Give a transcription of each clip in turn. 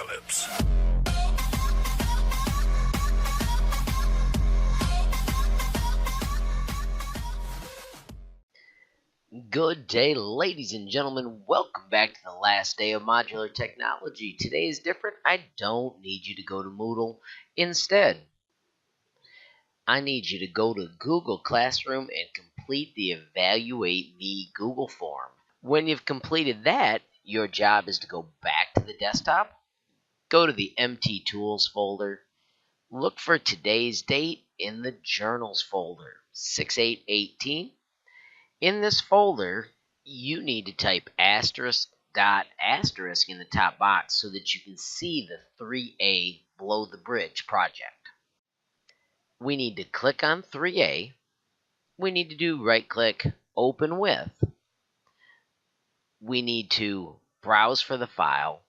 apocalypse. Good day, ladies and gentlemen. Welcome back to the last day of modular technology. Today is different. I don't need you to go to Moodle. Instead, I need you to go to Google Classroom and complete the Evaluate Me Google form. When you've completed that, your job is to go back to the desktop, go to the MT Tools folder, look for today's date in the Journals folder, 6/8/18. In this folder, you need to type asterisk dot asterisk in the top box so that you can see the 3A Below the Bridge project. We need to click on 3A. We need to do right-click, Open With. We need to browse for the file,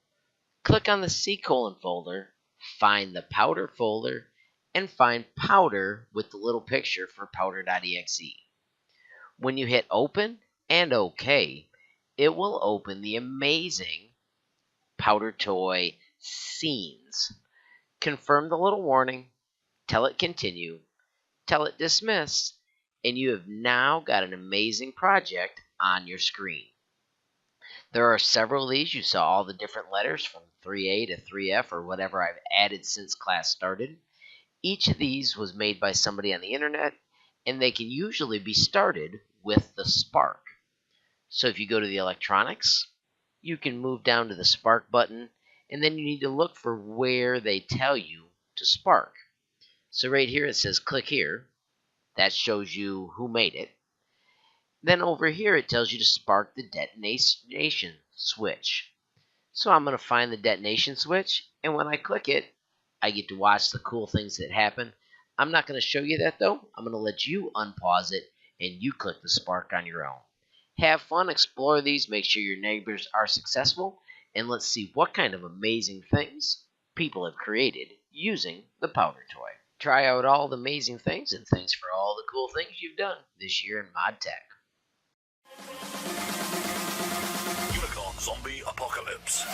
click on the C: folder, find the powder folder, and find powder with the little picture for powder.exe. When you hit open and OK, it will open the amazing powder toy scenes. Confirm the little warning, tell it continue, tell it dismiss, and you have now got an amazing project on your screen. There are several of these. You saw all the different letters from 3A to 3F or whatever I've added since class started. Each of these was made by somebody on the internet, and they can usually be started with the Spark. So if you go to the electronics, you can move down to the Spark button, and then you need to look for where they tell you to spark. So right here it says click here. That shows you who made it. Then over here it tells you to spark the detonation switch. So I'm going to find the detonation switch, and when I click it, I get to watch the cool things that happen. I'm not going to show you that though. I'm going to let you unpause it and you click the spark on your own. Have fun, explore these, make sure your neighbors are successful, and let's see what kind of amazing things people have created using the powder toy. Try out all the amazing things, and thanks for all the cool things you've done this year in ModTech. Unicorn Zombie Apocalypse.